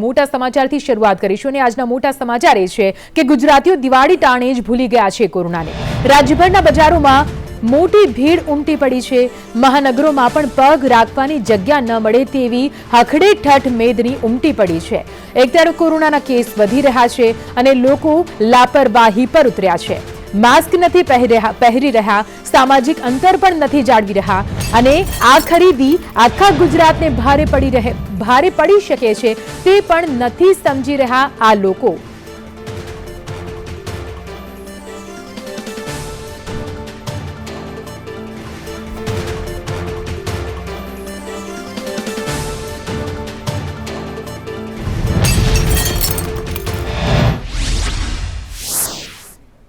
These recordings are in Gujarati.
મોટા સમાચારથી શરૂઆત કરીશું અને આજના મોટા સમાચાર એ છે કે ગુજરાતીઓ દિવાળી ટાણે જ ભૂલી ગયા છે કોરોનાને। રાજ્યભરના બજારોમાં મોટી ભીડ ઉમટી પડી છે। મહાનગરોમાં પણ પગ રાખવાની જગ્યા ન મળે તેવી હખડેઠઠ મેદની ઉમટી પડી છે। એક તરફ કોરોનાના કેસ વધી રહ્યા છે અને લોકો લાપરવાહી પર ઉતર્યા છે। मास्क नहीं पहरी रहा, सामाजिक अंतर पण नहीं जाळवी रहा अने आ खरीदी आखा गुजरात ने भारे पड़ी शके छे ते पण नहीं समझी रहा आ लोको।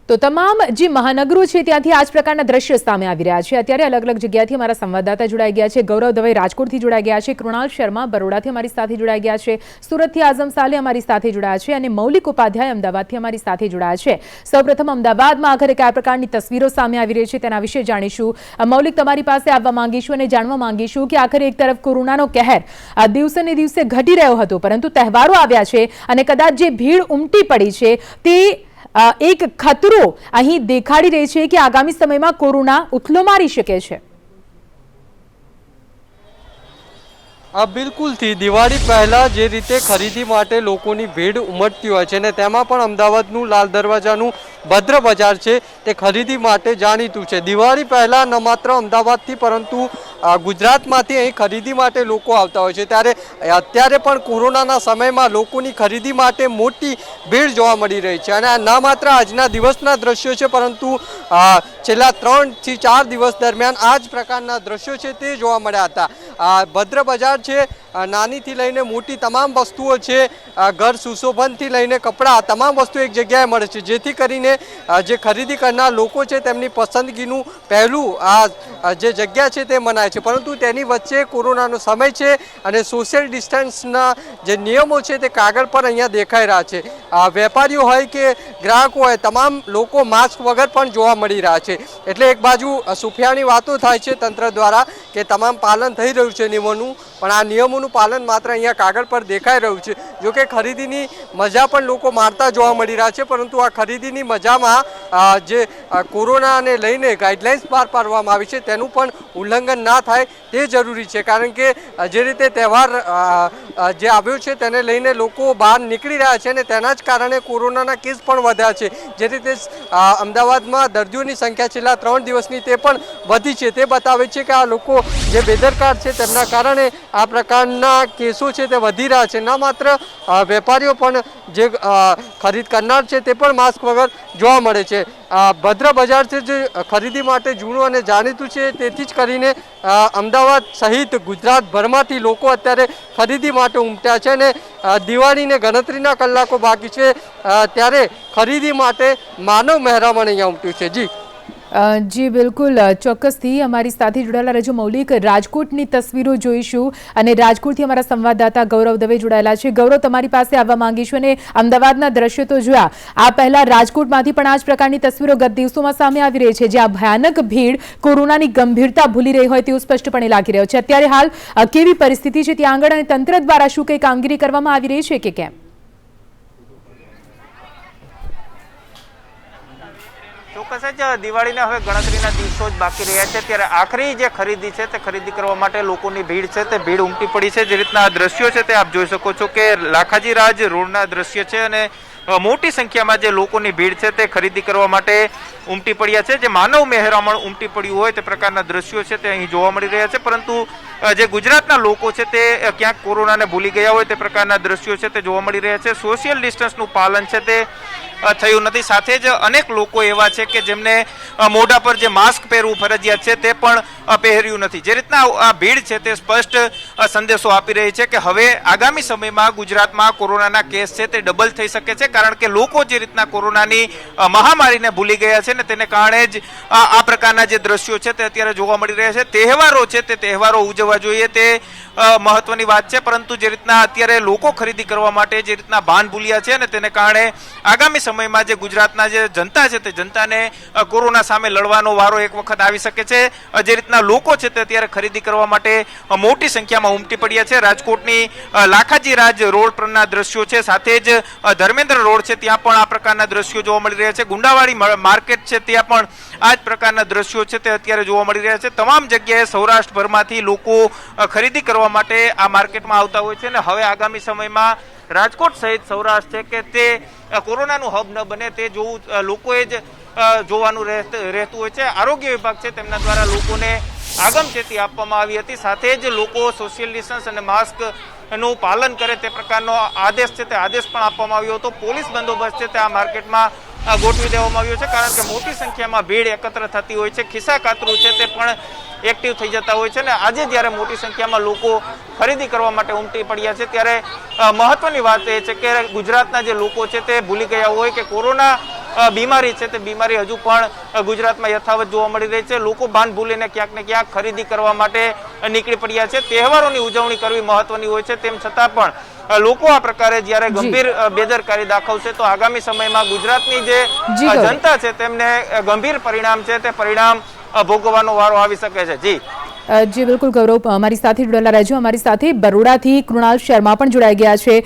तो तमाम जे महानगरों है त्याथी आज प्रकारना दृश्य सामे आवी रह्या छे। अत्यारे अलग अलग जग्याएथी अमारा संवाददाता जोड़ाई गया है। गौरव दवे राजकोटथी जोड़ाई गया है, कृणाल शर्मा बरोडाथी अमारी साथे जोड़ाई गया है, सूरतथी आजम साले अमारी साथे जोड़ाया है अने मौलिक उपाध्याय अमदावादथी अमारी साथे जोड़ाया है। सौप्रथम अमदावादमां आखरे कया प्रकारनी तस्वीरो सामे आवी रही छे तेना विषे जाणीशुं। मौलिक तमारी पासे आववा मांगीशुं अने जाणवा मांगीशुं कि आखरे एक तरफ कोरोनानो कहर दिवसे ने दिवसे घटी रह्यो हतो, परंतु तहेवारो आव्या छे अने कदाच जे भीड़ उमटी पड़ी छे ते एक खतरो अहीं देखाड़ी रही है कि आगामी समय में कोरोना उथलो मारी शके छे। बिल्कुल थी दिवाળી पहला जे रीते खरीदी माटे लोकोनी भीड़ उमटती होय छे ने तेमां पण अमदावादनुं लाल दरवाजानुं भद्र बजार छे ते खरीदी माटे जाणीतुं छे। दिवाળી पहला न मात्र अमदावादथी परंतु गुजरातमांथी અહીં खरीदी माटे लोको आवता होय छे, त्यारे अत्यारे पण कोरोनाना समयमां लोकोनी खरीदी माटे मोटी भीड़ जोवा मळी रही छे अने न मात्र आजना दिवसना दृश्यो छे परंतु छेल्ला 3 થી 4 दिवस दरमियान आ ज प्रकारना दृश्यो छे ते जोवा मळ्या हता। भद्र बजार छे नानी थी लईने मोटी तमाम वस्तुओं छे, घर सुशोभन थी लईने कपड़ा तमाम वस्तु एक जग्याए मळे छे, जेथी करीने जे खरीदी करनार लोको छे तेमनी पसंदगीनुं पहेलुं आ जे जग्या छे ते मनाय छे, परंतु तेनी वच्चे कोरोनानो समय छे अने सोशियल डिस्टन्सना जे नियमो छे ते कागळ पर अहींया देखाई रह्या छे। वेपारीओ होय के ग्राहको होय तमाम लोको मास्क वगर पण जोवा मळी रह्या छे। एटले एक बाजु सुफियानी वातो थाय छे तंत्र द्वारा के तमाम पालन थई रह्युं छे नियमोनुं, पण आ नियमोनुं पालन मात्र अहींया कागळ पर देखाई रह्युं छे। जो के खरीदीनी मजा पण लोको मारता जोवा मळी रह्या छे, परंतु आ खरीदीनी मजामां जे कोरोनाने लईने गाइडलाइन्स बहार पाडवामां आवी छे तेनुं पण उल्लंघन ना थाय ते जरूरी छे, कारण के जे रीते तहेवार जे आव्यो छे तेने लईने लोको बहार निकળી રહ્યા છે અને તેના જ કારણે કોરોનાના કેસ પણ વધ્યા છે। જે રીતે અમદાવાદમાં દર્દીઓની સંખ્યા છેલ્લા 3 દિવસની તે પણ વધી છે, તે બતાવે છે કે આ લોકો જે બેદરકાર છે તેમના કારણે આ પ્રકારના કેસો છે તે વધી રહ્યા છે। ન માત્ર વેપારીઓ પણ જે ખરીદ કરનાર છે તે પણ માસ્ક વગર જોવા મળે છે। ભદ્ર બજાર છે જે ખરીદી માટે જૂનું અને જાણીતું છે, તેથી જ કરીને અમદાવાદ સહિત ગુજરાતભરમાંથી લોકો અત્યારે ખરીદી માટે ઉમટ્યા છે અને દિવાળીને ગણતરીના કલાકો બાકી છે ત્યારે ખરીદી માટે માનવ મહેરામણ અહીંયા ઉમટ્યું છે। जी बिल्कुल चौक्कसथी अमारी साथे जोड़ाયેલા रजो मौलिक राजकोटनी तस्वीरो जोईशुं अने राजकोटथी अमारा संवाददाता गौरव दवे जोड़ाયેલા છે। गौरव तमारी पासे आववा मांगीशुं अने अमदावादना दृश्यो तो जोया, आ पहला राजकोटमांथी पण आ ज प्रकारनी तस्वीरो गत दिवसोमां सामे आवी रही छे, ज्यां भयानक भीड़ कोरोनानी गंभीरता भूली रही होय तेवुं स्पष्टपणे लागी रह्युं छे। अत्यारे हाल केवी परिस्थिति छे त्यां आगळ अने तंत्र द्वारा शुं कई कामगीरी करवामां आवी रही छे के केम? ચોક્કસ જ દિવાળીના હવે ગણતરીના દિવસો જ બાકી રહ્યા છે, ત્યારે આખરી જે ખરીદી છે તે ખરીદી કરવા માટે લોકોની ભીડ છે તે ભીડ ઉમટી પડી છે। જે રીતના દ્રશ્યો છે તે આપ જોઈ શકો છો કે લાખાજી રાજ રોડના દ્રશ્ય છે અને મોટી સંખ્યામાં જે લોકોની ભીડ છે તે ખરીદી કરવા માટે ઉમટી પડ્યા છે। જે માનવ મહેરામણ ઉમટી પડ્યું હોય તે પ્રકારના દ્રશ્યો છે તે અહીં જોવા મળી રહ્યા છે, પરંતુ જે ગુજરાતના લોકો છે તે ક્યાંક કોરોનાને ભૂલી ગયા હોય તે પ્રકારના દ્રશ્યો છે તે જોવા મળી રહ્યા છે। સોશિયલ ડિસ્ટન્સનું પાલન છે તે થયું નથી, સાથે જ અનેક લોકો એવા છે કે જેમને મોઢા પર જે માસ્ક પહેરવું ફરજિયાત છે તે પણ પહેર્યું નથી। જે રીતના આ ભીડ છે તે સ્પષ્ટ સંદેશો આપી રહી છે કે હવે આગામી સમયમાં ગુજરાતમાં કોરોનાના કેસ છે તે ડબલ થઈ શકે છે, કારણ કે લોકો જે રીતના કોરોનાની મહામારીને ભૂલી ગયા છે ને તેને કારણે જ આ પ્રકારના જે દ્રશ્યો છે તે અત્યારે જોવા મળી રહ્યા છે. તહેવારો છે તે તહેવારો ઉજવવા જોઈએ તે મહત્વની વાત છે, પરંતુ જે રીતના અત્યારે લોકો ખરીદી કરવા માટે જે રીતના ભાન ભૂલ્યા છે ને તેને કારણે આગામી સમયમાં જે ગુજરાતના જે જનતા છે તે જનતાને કોરોના સામે લડવાનો વારો એક વખત આવી શકે છે. જે રીતના લોકો છે તે અત્યારે ખરીદી કરવા માટે મોટી સંખ્યામાં ઉમટી પડ્યા છે. રાજકોટની લાખાજી રાજ રોડ પરના દ્રશ્યો છે, સાથે જ ધર્મેન્દ્ર રોડ છે ત્યાં પણ આ પ્રકારના દ્રશ્યો જોવા મળી રહ્યા છે. ગુંડાવાડી માર્કેટ છે ત્યાં પણ આ જ પ્રકારના દ્રશ્યો છે તે અત્યારે જોવા મળી રહ્યા છે. તમામ જગ્યાએ સૌરાષ્ટ્રભરમાંથી લોકો ખરીદી કરવા માટે આ માર્કેટમાં આવતા હોય છે ને હવે આગામી સમયમાં રાજકોટ સહિત સૌરાષ્ટ્ર છે કે તે કોરોનાનું હબ ન બને તે જોવું લોકોએ જ જોવાનું રહેતું હોય છે. આરોગ્ય વિભાગ છે તેમના દ્વારા લોકોને આગમચેતી આપવામાં આવી હતી, સાથે જ લોકો સોશિયલ ડિસ્ટન્સ અને માસ્ક નું પાલન કરે તે પ્રકારનો આદેશ છે તે આદેશ પણ આપવામાં આવ્યો હતો. પોલીસ બંદોબસ્ત છે તે આ માર્કેટમાં ગોઠવી દેવામાં આવ્યો છે, કારણ કે મોટી સંખ્યામાં ભીડ એકત્ર થતી હોય છે. ખિસ્સા કાતરું છે તે પણ એક્ટિવ થઈ જતા હોય છે ને આજે જ્યારે મોટી સંખ્યામાં લોકો ખરીદી કરવા માટે ઉમટી પડ્યા છે ત્યારે મહત્વની વાત એ છે કે ગુજરાતના જે લોકો છે તે ભૂલી ગયા હોય કે કોરોના બીમારી છે તે બીમારી હજુ પણ ગુજરાતમાં યથાવત જોવા મળી રહી છે. લોકો ભાન ભૂલીને ક્યાંક ને ક્યાંક ખરીદી કરવા માટે નીકળી પડ્યા છે. તહેવારોની ઉજવણી કરવી મહત્વની હોય છે, તેમ છતાં પણ લોકો આ પ્રકારે જ્યારે ગંભીર બેદરકારી દાખવશે તો આગામી સમયમાં ગુજરાતની જે જનતા છે તેમને ગંભીર પરિણામ છે તે પરિણામ ભોગવવાનો વારો આવી શકે છે. જી બિલકુલ ગૌરવ, અમારી સાથે જોડાયેલા રહેજો. અમારી સાથે બરોડાથી કૃણાલ શર્મા પણ જોડાઈ ગયા છે.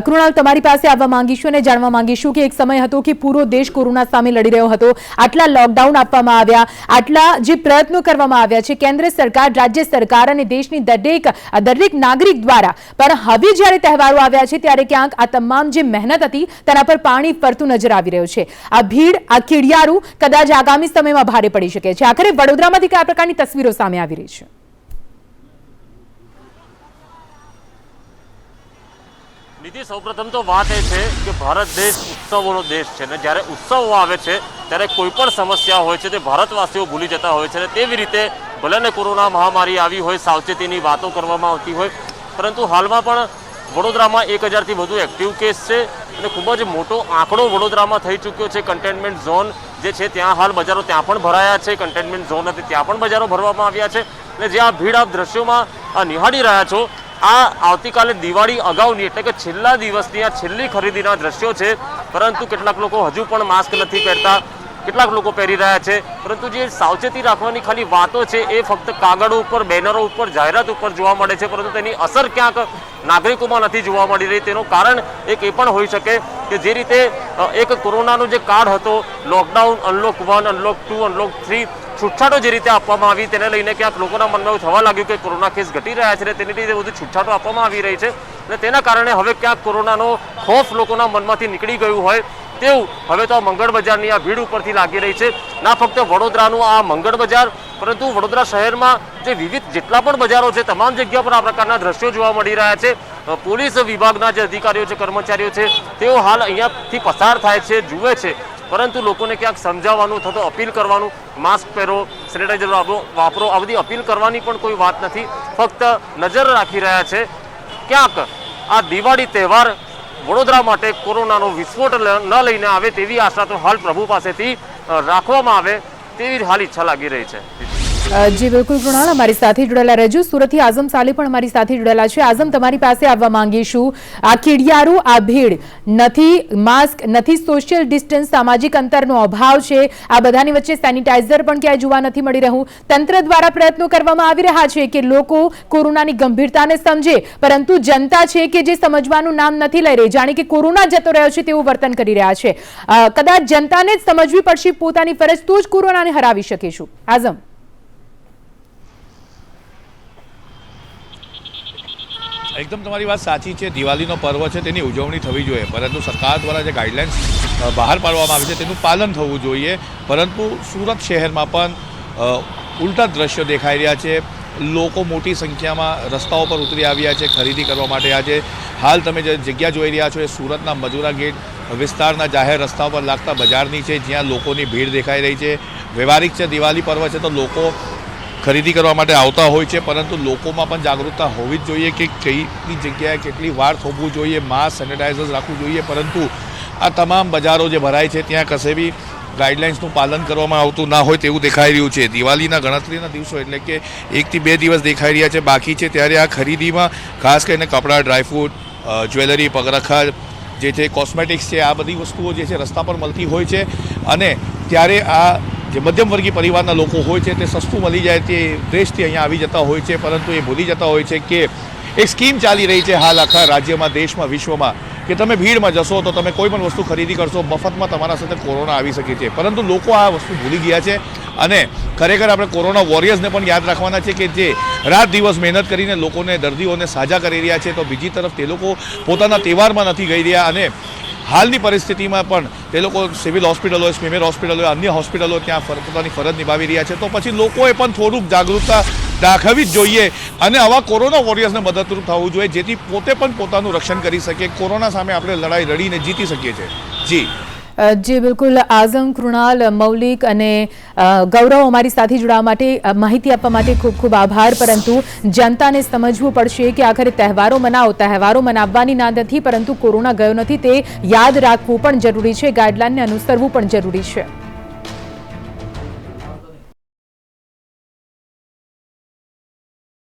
કૃણાલ, તમારી પાસે આવવા માંગીશું અને જાણવા માંગીશું કે એક સમય હતો કે પૂરો દેશ કોરોના સામે લડી રહ્યો હતો, આટલા લોકડાઉન આપવામાં આવ્યા, આટલા જે પ્રયત્નો કરવામાં આવ્યા છે કેન્દ્ર સરકાર, રાજ્ય સરકાર અને દેશની દરેક નાગરિક દ્વારા, પણ હવે જ્યારે તહેવારો આવ્યા છે ત્યારે ક્યાંક આ તમામ જે મહેનત હતી તેના પર પાણી ફરતું નજર આવી રહ્યું છે. આ ભીડ, આ ખીડિયારું કદાચ આગામી સમયમાં ભારે પડી શકે છે. આખરે વડોદરામાંથી કયા પ્રકારની તસવીરો સામે આવી રહી છે? નિધિ, સૌપ્રથમ તો વાત એ છે કે ભારત દેશ ઉત્સવોનો દેશ છે ને જ્યારે ઉત્સવો આવે છે ત્યારે કોઈ પણ સમસ્યા હોય છે તે ભારતવાસીઓ ભૂલી જતા હોય છે. અને તેવી રીતે ભલે ને કોરોના મહામારી આવી હોય, સાવચેતીની વાતો કરવામાં આવતી હોય, પરંતુ હાલમાં પણ વડોદરામાં 1000થી વધુ એક્ટિવ કેસ છે અને ખૂબ જ મોટો આંકડો વડોદરામાં થઈ ચૂક્યો છે. કન્ટેનમેન્ટ ઝોન જે છે ત્યાં હાલ બજારો ત્યાં પણ ભરાયા છે, કન્ટેનમેન્ટ ઝોન હતી ત્યાં પણ બજારો ભરવામાં આવ્યા છે. અને જે આ ભીડ આપ દ્રશ્યોમાં નિહાળી રહ્યા છો, આ આવતીકાલે દિવાળી અગાઉની એટલે કે છેલ્લા દિવસની આ છેલ્લી ખરીદીના દ્રશ્યો છે. પરંતુ કેટલાક લોકો હજુ પણ માસ્ક નથી પહેરતા, કેટલાક લોકો પહેરી રહ્યા છે, પરંતુ જે સાવચેતી રાખવાની ખાલી વાતો છે એ ફક્ત કાગળો ઉપર, બેનરો ઉપર, જાહેરાત ઉપર જોવા મળે છે, પરંતુ તેની અસર ક્યાંક નાગરિકોમાં નથી જોવા મળી રહી. તેનું કારણ એક એ પણ હોઈ શકે કે જે રીતે એક કોરોનાનો જે કાળ હતો, લોકડાઉન, અનલોક 1, અનલોક 2, અનલોક 3, છૂટછાટો જે રીતે આપવામાં આવી તેને લઈને ક્યાંક લોકોના મનમાં એવું થવા લાગ્યું કે કોરોના કેસ ઘટી રહ્યા છે, તેની રીતે બધું છૂટછાટો આપવામાં આવી રહી છે અને તેના કારણે હવે ક્યાંક કોરોનાનો ખોફ લોકોના મનમાંથી નીકળી ગયું હોય તેવું હવે તો આ મંગળ બજારની આ ભીડ ઉપરથી લાગી રહી છે. ના ફક્ત વડોદરાનું આ મંગળ બજાર, પરંતુ વડોદરા શહેરમાં જે વિવિધ જેટલા પણ બજારો છે તમામ જગ્યા પર આ પ્રકારના દ્રશ્યો જોવા મળી રહ્યા છે. પોલીસ વિભાગના જે અધિકારીઓ છે, કર્મચારીઓ છે, તેઓ હાલ અહીંયાથી પસાર થાય છે, જુએ છે, પરંતુ લોકોને ક્યાંક સમજાવવાનું થતો અપીલ કરવાનું, માસ્ક પહેરો, સેનિટાઈઝર વાપરો, આ બધી અપીલ કરવાની પણ કોઈ વાત નથી. ફક્ત નજર રાખી રહ્યા છે ક્યાંક આ દિવાળી તહેવાર વડોદરા માટે કોરોનાનો વિસ્ફોટ ન લઈને આવે તેવી આશા તો હાલ પ્રભુ પાસેથી રાખવામાં આવે તેવી હાલ ઈચ્છા લાગી રહી છે. જી બિલકુલ કૃણાલ, અમારી સાથે જોડાયેલા રહેજો. સુરતથી આઝમ સાલી પણ અમારી સાથે જોડાયેલા છે. આઝમ, તમારી પાસે આવવા માંગીશું. આ ખીડિયારું, આ ભીડ, નથી માસ્ક, નથી સોશિયલ ડિસ્ટન્સ, સામાજિક અંતરનો અભાવ છે, આ બધાની વચ્ચે સેનિટાઈઝર પણ ક્યાંય જોવા નથી મળી રહ્યું. તંત્ર દ્વારા પ્રયત્નો કરવામાં આવી રહ્યા છે કે લોકો કોરોનાની ગંભીરતાને સમજે, પરંતુ જનતા છે કે જે સમજવાનું નામ નથી લઈ રહી, જાણે કે કોરોના જતો રહ્યો છે તેવું વર્તન કરી રહ્યા છે. કદાચ જનતાને જ સમજવી પડશે પોતાની ફરજ, તો જ કોરોનાને હરાવી શકીશું. આઝમ, એકદમ તમારી વાત સાચી છે. દિવાળીનો પર્વ છે તેની ઉજવણી થવી જોઈએ, પરંતુ સરકાર દ્વારા જે ગાઈડલાઇન્સ બહાર પાડવામાં આવી છે તેનું પાલન થવું જોઈએ. પરંતુ સુરત શહેરમાં પણ ઉલટા દ્રશ્યો દેખાઈ રહ્યા છે. લોકો મોટી સંખ્યામાં રસ્તાઓ પર ઉતરી આવ્યા છે ખરીદી કરવા માટે. આજે હાલ તમે જે જગ્યા જોઈ રહ્યા છો એ સુરતના મજૂરા ગેટ વિસ્તારના જાહેર રસ્તાઓ પર લાગતા બજારની છે, જ્યાં લોકોની ભીડ દેખાઈ રહી છે. વ્યવહારિક છે, દિવાળી પર્વ છે તો લોકો ખરીદી કરવા માટે આવતા હોય છે, પરંતુ લોકોમાં પણ જાગૃતતા હોવી જ જોઈએ કે કઈ જગ્યાએ કેટલી વાર થોભવું જોઈએ, માસ્ક, સેનિટાઈઝર્સ રાખવું જોઈએ. પરંતુ આ તમામ બજારો જે ભરાય છે ત્યાં કશે બી ગાઈડલાઇન્સનું પાલન કરવામાં આવતું ના હોય તેવું દેખાઈ રહ્યું છે. દિવાળીના ગણતરીના દિવસો એટલે કે 1 થી 2 દિવસ દેખાઈ રહ્યા છે બાકી છે, ત્યારે આ ખરીદીમાં ખાસ કરીને કપડાં, ડ્રાયફ્રૂટ, જ્વેલરી, પગરખા જે છે, કોસ્મેટિક્સ છે, આ બધી વસ્તુઓ જે છે રસ્તા પર મળતી હોય છે. અને ત્યારે આ જે મધ્યમવર્ગીય પરિવારના લોકો હોય છે તે સસ્તું મળી જાય તે દ્રેશથી અહીંયા આવી જતા હોય છે, પરંતુ એ ભૂલી જતા હોય છે કે એક સ્કીમ ચાલી રહી છે હાલ આખા રાજ્યમાં, દેશમાં, વિશ્વમાં, કે તમે ભીડમાં જશો તો તમે કોઈ પણ વસ્તુ ખરીદી કરશો, મફતમાં તમારા સાથે કોરોના આવી શકે છે. પરંતુ લોકો આ વસ્તુ ભૂલી ગયા છે અને ખરેખર આપણે કોરોના વોરિયર્સને પણ યાદ રાખવાના છે કે જે રાત દિવસ મહેનત કરીને લોકોને, દર્દીઓને સાજા કરી રહ્યા છે. તો બીજી તરફ તે લોકો પોતાના તહેવારમાં નથી ગઈ રહ્યા અને હાલની પરિસ્થિતિમાં પણ તે લોકો સિવિલ હોસ્પિટલો, સ્મીમેર હોસ્પિટલો, અન્ય હોસ્પિટલો ત્યાં પોતાની ફરજ નિભાવી રહ્યા છે. તો પછી લોકોએ પણ થોડુંક જાગૃતતા દાખવવી જ જોઈએ અને આવા કોરોના વોરિયર્સને મદદરૂપ થવું જોઈએ, જેથી પોતે પણ પોતાનું રક્ષણ કરી શકે. કોરોના સામે આપણે લડાઈ લડીને જીતી શકીએ છીએ. જી જી બિલકુલ. આઝમ, કૃણાલ, મૌલિક અને ગૌરવ અમારી સાથે જોડાવા માટે, માહિતી આપવા માટે ખૂબ ખૂબ આભાર. પરંતુ જનતાને સમજવું પડશે કે આખરે તહેવારો મનાવો, તહેવારો મનાવવાની ના નથી, પરંતુ કોરોના ગયો નથી તે યાદ રાખવું પણ જરૂરી છે, ગાઈડલાઇનને અનુસરવું પણ જરૂરી છે.